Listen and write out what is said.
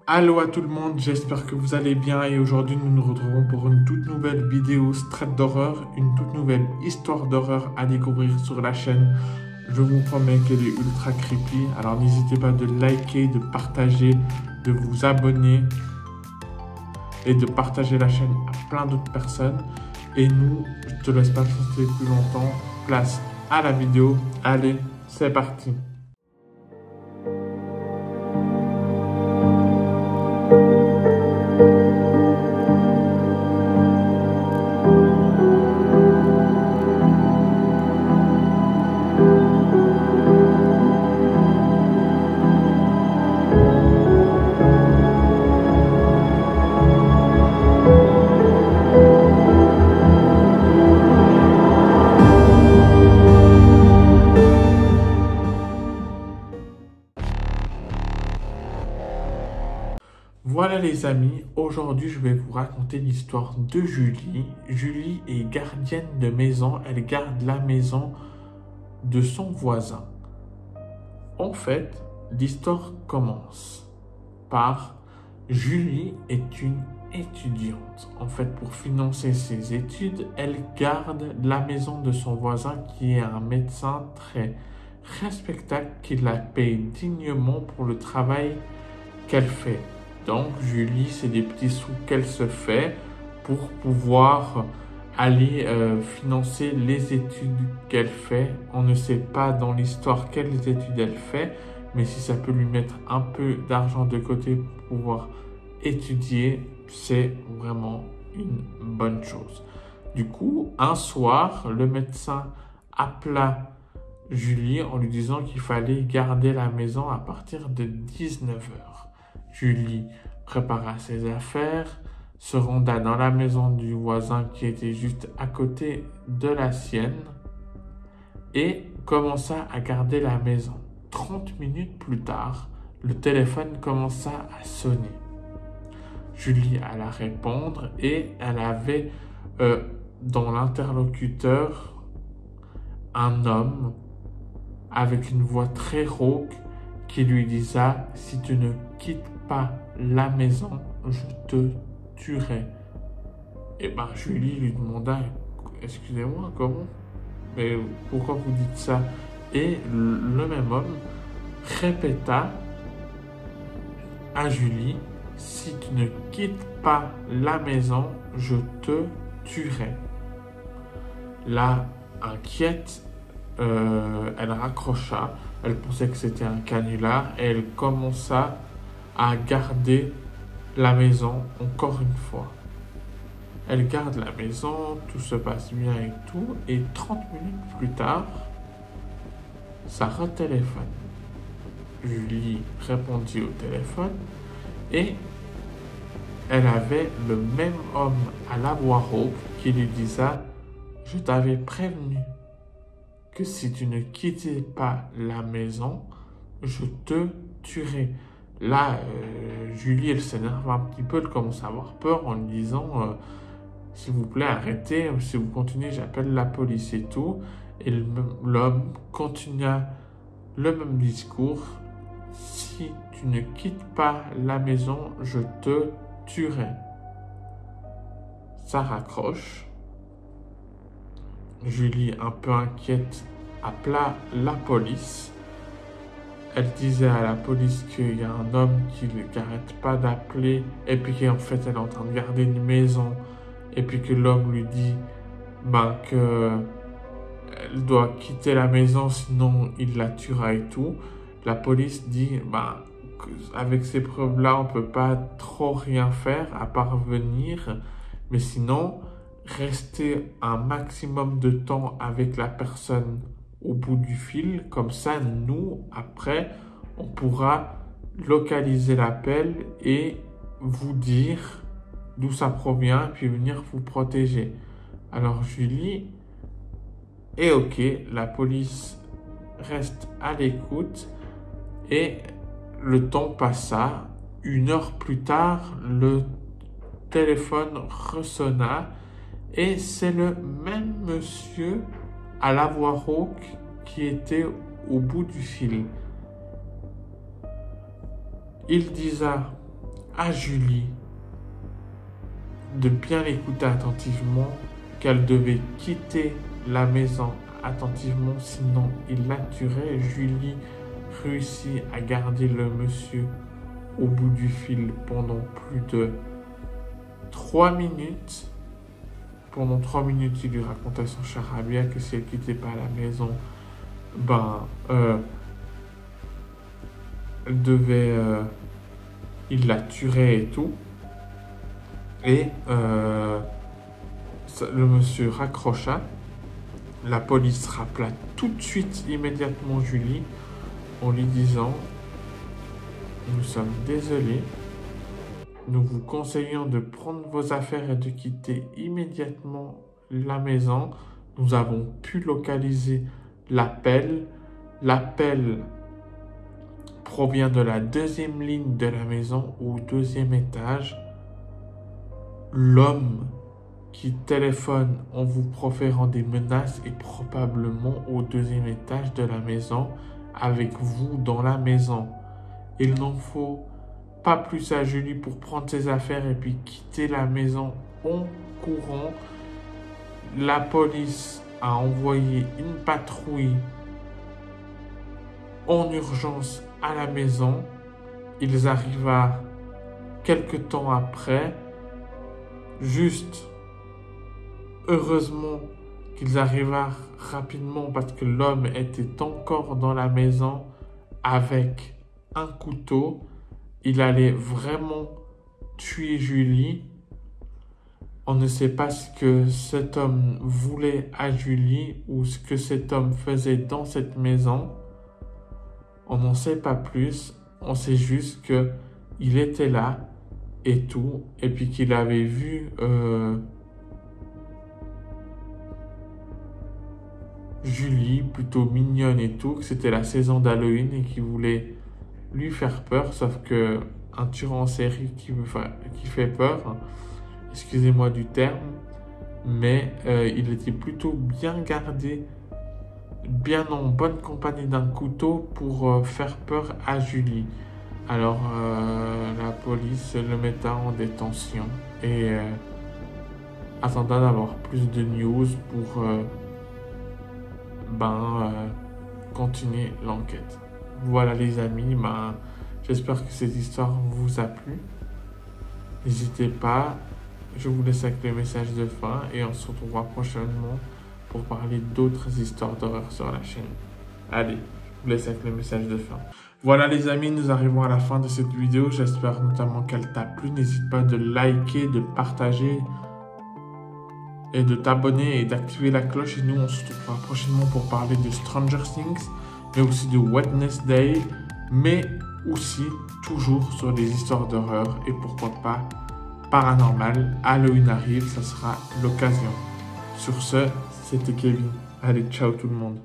Allô à tout le monde, j'espère que vous allez bien et aujourd'hui nous nous retrouvons pour une toute nouvelle vidéo Strat d'horreur, une toute nouvelle histoire d'horreur à découvrir sur la chaîne. Je vous promets qu'elle est ultra creepy, alors n'hésitez pas de liker, de partager, de vous abonner et de partager la chaîne à plein d'autres personnes. Et nous, je te laisse pas passer plus longtemps, place à la vidéo, allez, c'est parti. Voilà les amis, aujourd'hui je vais vous raconter l'histoire de Julie. Julie est gardienne de maison, elle garde la maison de son voisin. En fait, l'histoire commence par Julie est une étudiante. En fait, pour financer ses études, elle garde la maison de son voisin qui est un médecin très respectable qui la paye dignement pour le travail qu'elle fait. Donc, Julie, c'est des petits sous qu'elle se fait pour pouvoir aller financer les études qu'elle fait. On ne sait pas dans l'histoire quelles études elle fait, mais si ça peut lui mettre un peu d'argent de côté pour pouvoir étudier, c'est vraiment une bonne chose. Du coup, un soir, le médecin appela Julie en lui disant qu'il fallait garder la maison à partir de 19 heures. Julie prépara ses affaires, se renda dans la maison du voisin qui était juste à côté de la sienne et commença à garder la maison. 30 minutes plus tard, le téléphone commença à sonner. Julie alla répondre et elle avait dans l'interlocuteur un homme avec une voix très rauque qui lui disait « Si tu ne quittes pas la maison, je te tuerai. » Et ben Julie lui demanda « Excusez-moi, comment? Mais pourquoi vous dites ça ?» Et le même homme répéta à Julie « Si tu ne quittes pas la maison, je te tuerai. » Là, inquiète, elle raccrocha, elle pensait que c'était un canular et elle commença à garder la maison encore une fois. Elle garde la maison, tout se passe bien et tout, et 30 minutes plus tard, ça retéléphone. Julie répondit au téléphone et elle avait le même homme à la voix rauque qui lui disait « Je t'avais prévenu que si tu ne quittais pas la maison, je te tuerai. » Là, Julie, elle s'énerve un petit peu, elle commence à avoir peur en lui disant s'il vous plaît, arrêtez, si vous continuez, j'appelle la police et tout. Et l'homme continua le même discours. Si tu ne quittes pas la maison, je te tuerai. Ça raccroche. Julie, un peu inquiète, appela la police. Elle disait à la police qu'il y a un homme qui n'arrête pas d'appeler et puis qu'en fait elle est en train de garder une maison et puis que l'homme lui dit qu'elle doit quitter la maison sinon il la tuera et tout. La police dit avec ces preuves-là on peut pas trop rien faire à part venir, mais sinon rester un maximum de temps avec la personne au bout du fil, comme ça nous après on pourra localiser l'appel et vous dire d'où ça provient et puis venir vous protéger. Alors Julie est ok, la police reste à l'écoute et le temps passa. 1 heure plus tard, le téléphone ressonna et c'est le même monsieur à la voix rauque qui était au bout du fil. Il disait à Julie de bien l'écouter attentivement, qu'elle devait quitter la maison attentivement, sinon il la tuerait. Julie réussit à garder le monsieur au bout du fil pendant plus de 3 minutes. Pendant 3 minutes, il lui racontait à son charabia que si elle quittait pas la maison, elle devait, il la tuerait et tout. Et le monsieur raccrocha. La police rappela tout de suite, immédiatement Julie, en lui disant « Nous sommes désolés. Nous vous conseillons de prendre vos affaires et de quitter immédiatement la maison. Nous avons pu localiser l'appel. L'appel provient de la 2e ligne de la maison au 2e étage. L'homme qui téléphone en vous proférant des menaces est probablement au 2e étage de la maison avec vous dans la maison. Il n'en faut pas plus à Julie pour prendre ses affaires et puis quitter la maison en courant. La police a envoyé une patrouille en urgence à la maison. Ils arrivèrent quelque temps après. Juste, heureusement qu'ils arrivèrent rapidement parce que l'homme était encore dans la maison avec un couteau. Il allait vraiment tuer Julie. On ne sait pas ce que cet homme voulait à Julie ou ce que cet homme faisait dans cette maison. On n'en sait pas plus. On sait juste qu'il était là et tout. Et puis qu'il avait vu Julie plutôt mignonne et tout. Que c'était la saison d'Halloween et qu'il voulait lui faire peur. Sauf que un tueur en série qui fait peur, excusez-moi du terme, mais il était plutôt bien gardé, bien en bonne compagnie d'un couteau pour faire peur à Julie. Alors la police le metta en détention et attendant d'avoir plus de news pour continuer l'enquête. Voilà les amis, j'espère que cette histoire vous a plu. N'hésitez pas. Je vous laisse avec le message de fin et on se retrouvera prochainement pour parler d'autres histoires d'horreur sur la chaîne. Allez, je vous laisse avec le message de fin. Voilà les amis, nous arrivons à la fin de cette vidéo. J'espère notamment qu'elle t'a plu. N'hésite pas de liker, de partager et de t'abonner et d'activer la cloche. Et nous, on se retrouvera prochainement pour parler de Stranger Things, mais aussi de Wednesday, mais aussi toujours sur des histoires d'horreur et pourquoi pas paranormal. Halloween arrive, ça sera l'occasion. Sur ce, c'était Kevin. Allez, ciao tout le monde.